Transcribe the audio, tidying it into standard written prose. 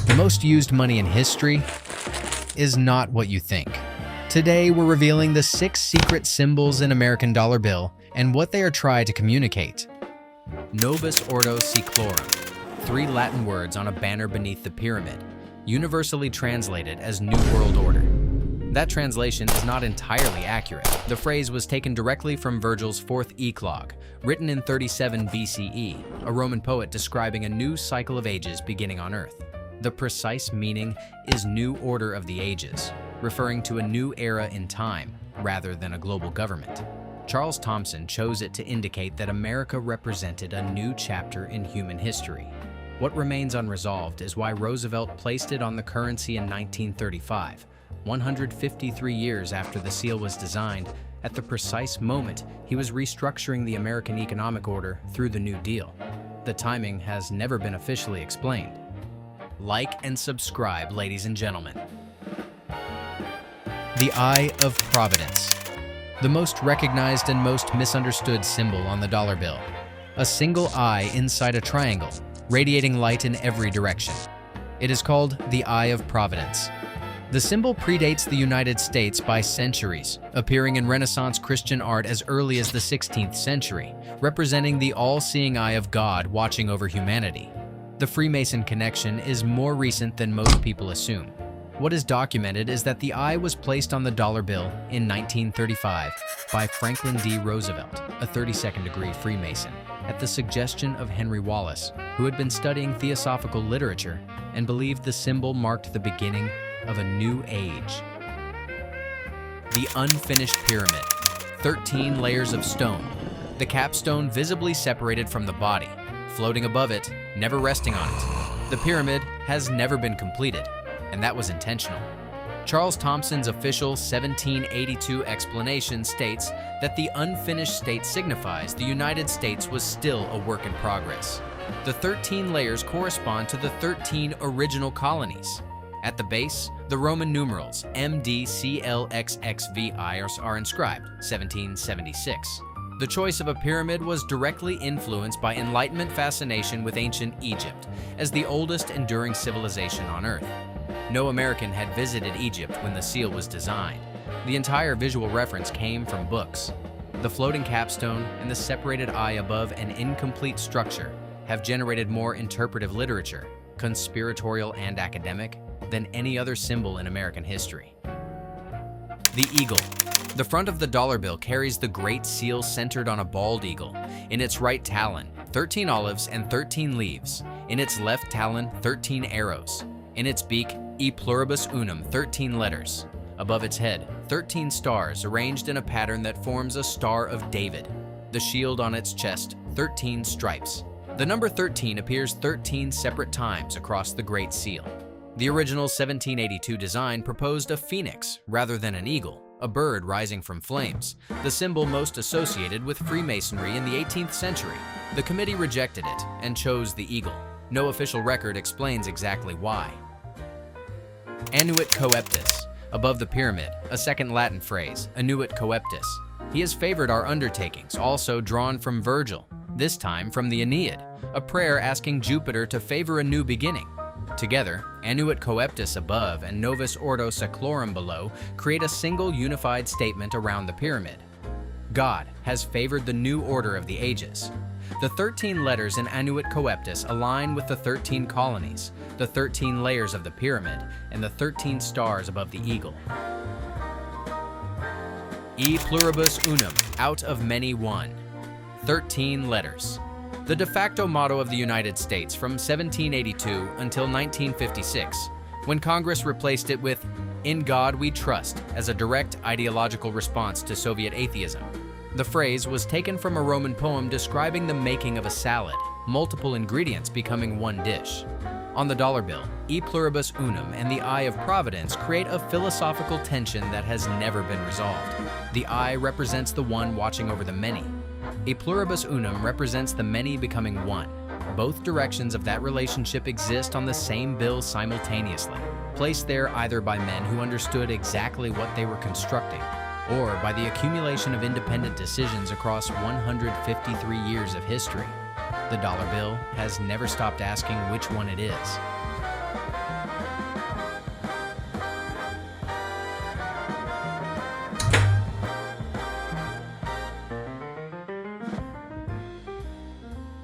The most used money in history is not what you think. Today, we're revealing the 6 secret symbols in American dollar bill and what they are trying to communicate. Novus Ordo SECLORUM, 3 Latin words on a banner beneath the pyramid, universally translated as New World Order. That translation is not entirely accurate. The phrase was taken directly from Virgil's 4th Eclogue, written in 37 BCE, a Roman poet describing a new cycle of ages beginning on Earth. The precise meaning is New Order of the Ages, referring to a new era in time rather than a global government. Charles Thomson chose it to indicate that America represented a new chapter in human history. What remains unresolved is why Roosevelt placed it on the currency in 1935, 153 years after the seal was designed, at the precise moment he was restructuring the American economic order through the New Deal. The timing has never been officially explained. Like and subscribe, ladies and gentlemen. The Eye of Providence. The most recognized and most misunderstood symbol on the dollar bill. A single eye inside a triangle, radiating light in every direction. It is called the Eye of Providence. The symbol predates the United States by centuries, appearing in Renaissance Christian art as early as the 16th century, representing the all-seeing eye of God watching over humanity. The Freemason connection is more recent than most people assume. What is documented is that the eye was placed on the dollar bill in 1935 by Franklin D. Roosevelt, a 32nd degree Freemason, at the suggestion of Henry Wallace, who had been studying theosophical literature and believed the symbol marked the beginning of a new age. The Unfinished Pyramid. 13 layers of stone. The capstone visibly separated from the body, floating above it, never resting on it. The pyramid has never been completed, and that was intentional. Charles Thomson's official 1782 explanation states that the unfinished state signifies the United States was still a work in progress. The 13 layers correspond to the 13 original colonies. At the base, the Roman numerals MDCLXXVI are inscribed, 1776. The choice of a pyramid was directly influenced by Enlightenment fascination with ancient Egypt as the oldest enduring civilization on Earth. No American had visited Egypt when the seal was designed. The entire visual reference came from books. The floating capstone and the separated eye above an incomplete structure have generated more interpretive literature, conspiratorial and academic, than any other symbol in American history. The Eagle. The front of the dollar bill carries the Great Seal centered on a bald eagle. In its right talon, 13 olives and 13 leaves. In its left talon, 13 arrows. In its beak, E Pluribus Unum, 13 letters. Above its head, 13 stars arranged in a pattern that forms a Star of David. The shield on its chest, 13 stripes. The number 13 appears 13 separate times across the Great Seal. The original 1782 design proposed a phoenix rather than an eagle, a bird rising from flames, the symbol most associated with Freemasonry in the 18th century. The committee rejected it and chose the eagle. No official record explains exactly why. ANNUIT COEPTIS. Above the pyramid, a second Latin phrase, ANNUIT COEPTIS. He has favored our undertakings, also drawn from Virgil, this time from the Aeneid, a prayer asking Jupiter to favor a new beginning. Together, ANNUIT COEPTIS above and NOVUS ORDO SECLORUM below create a single unified statement around the pyramid. God has favored the new order of the ages. The 13 letters in ANNUIT COEPTIS align with the 13 colonies, the 13 layers of the pyramid, and the 13 stars above the eagle. E Pluribus Unum, out of many one. 13 letters. The de facto motto of the United States from 1782 until 1956, when Congress replaced it with "In God We Trust" as a direct ideological response to Soviet atheism. The phrase was taken from a Roman poem describing the making of a salad, multiple ingredients becoming one dish. On the dollar bill, E Pluribus Unum and the Eye of Providence create a philosophical tension that has never been resolved. The eye represents the one watching over the many. E Pluribus Unum represents the many becoming one. Both directions of that relationship exist on the same bill simultaneously, placed there either by men who understood exactly what they were constructing, or by the accumulation of independent decisions across 153 years of history. The dollar bill has never stopped asking which one it is.